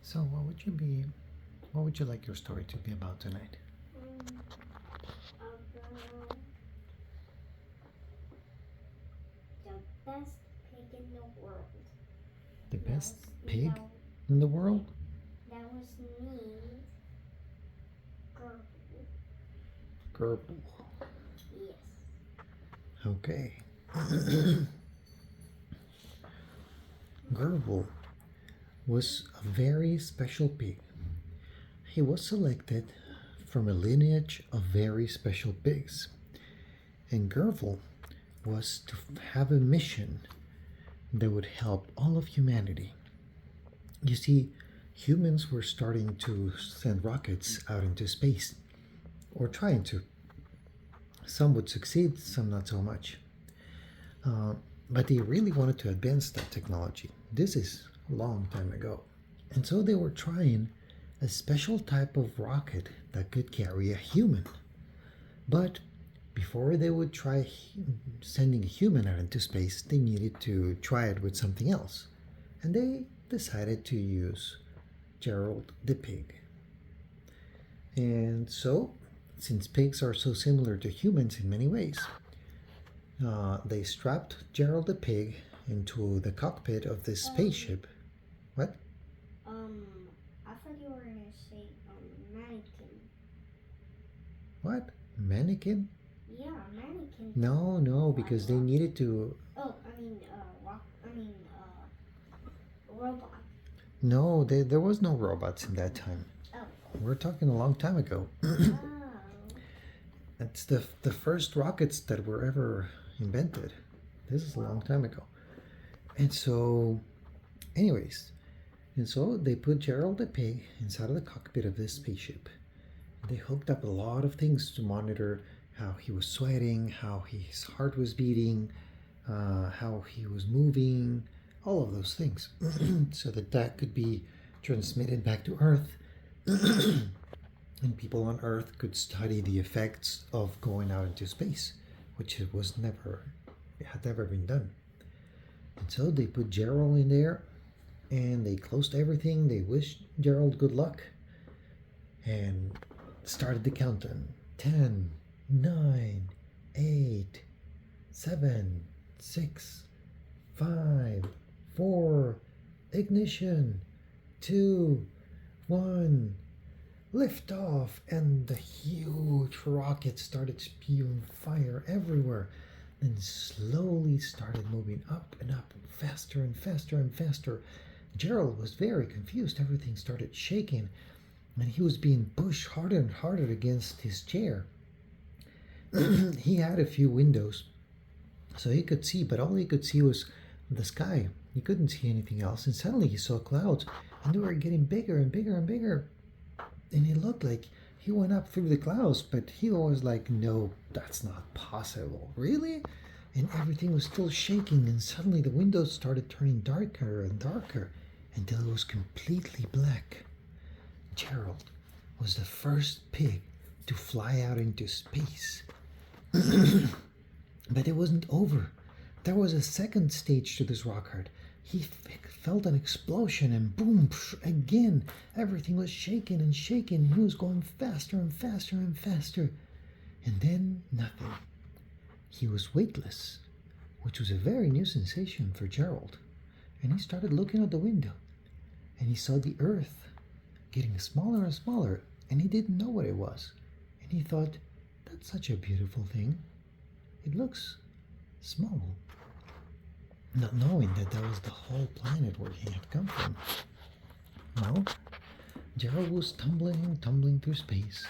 So, what would you like your story to be about tonight? About the best pig in the world. The That best was pig that, in the world? that was named Gerbil. Gerbil. Yes. Okay. Gerbil was a very special pig. He was selected from a lineage of very special pigs. And Gerbil was to have a mission that would help all of humanity. You see, humans were starting to send rockets out into space, or trying to. Some would succeed, some not so much. Uh, but they really wanted to advance that technology. This is a long time ago. And so they were trying a special type of rocket that could carry a human. But before they would try sending a human out into space, they needed to try it with something else. And they decided to use Gerald the pig. And so, since pigs are so similar to humans in many ways, they strapped Gerald the pig into the cockpit of this spaceship. What? Um, I thought you were gonna say mannequin. What? Mannequin? Yeah, mannequin. No, no, because they needed to. Oh, robot. No, there was no robots in that time. Oh. We're talking a long time ago. Oh. It's the first rockets that were ever invented. This is a long time ago. And so, anyways, and so they put Gerald the pig inside of the cockpit of this spaceship. They hooked up a lot of things to monitor how he was sweating, how his heart was beating, how he was moving, all of those things, so that that could be transmitted back to Earth, and people on Earth could study the effects of going out into space, which it had never been done. And so they put Gerald in there, and they closed everything. They wished Gerald good luck, and started the countdown. 10, 9, 8, 7, 6, 5, 4, ignition, 2, 1, lift off, and the huge rocket started spewing fire everywhere, and slowly started moving up and up, faster and faster and faster. Gerald was very confused. Everything started shaking, and he was being pushed harder and harder against his chair. He had a few windows, so he could see, but all he could see was the sky. He couldn't see anything else, and suddenly he saw clouds, and they were getting bigger and bigger and bigger. And it looked like he went up through the clouds, but he was like, no, that's not possible. Really? And everything was still shaking, and suddenly the windows started turning darker and darker until it was completely black. Gerald was the first pig to fly out into space. But it wasn't over. There was a second stage to this rock art. He felt an explosion, and boom, again, everything was shaking and shaking, and he was going faster and faster and faster. And then nothing. He was weightless, which was a very new sensation for Gerald. And he started looking out the window, and he saw the earth getting smaller and smaller, and he didn't know what it was. And he thought, that's such a beautiful thing. It looks small. Not knowing that was the whole planet where he had come from. Well, Gerald was tumbling through space.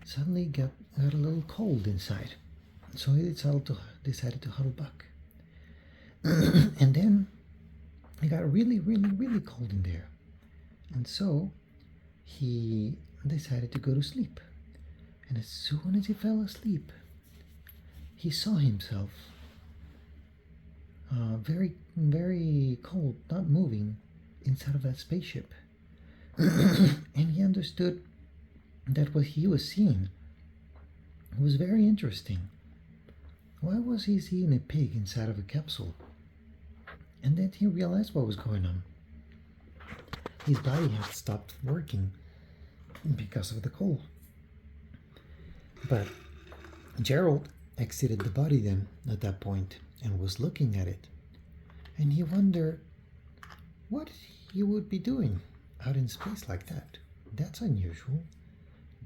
Suddenly got a little cold inside, so he decided to huddle back. And then it got really, really, really cold in there, and so he decided to go to sleep. And as soon as he fell asleep, he saw himself very, very cold, not moving, inside of that spaceship. And he understood that what he was seeing was very interesting. Why was he seeing a pig inside of a capsule? And then he realized what was going on. his body had stopped working because of the cold. But Gerald exited the body then at that point and was looking at it. And he wondered what he would be doing out in space like that. That's unusual.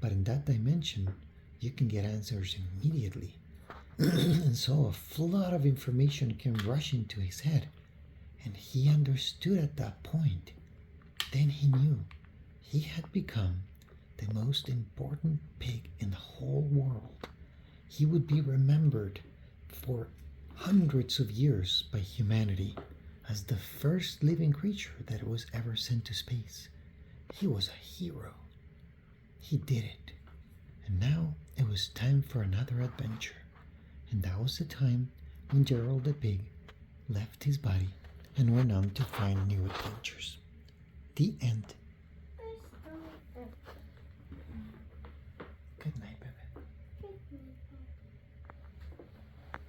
But in that dimension, you can get answers immediately. And so a flood of information came rushing to his head. And he understood at that point. Then he knew he had become the most important pig in the whole world. He would be remembered for hundreds of years by humanity as the first living creature that was ever sent to space. He was a hero. He did it. And now it was time for another adventure. And that was the time when Gerald the pig left his body and went on to find new adventures. The end.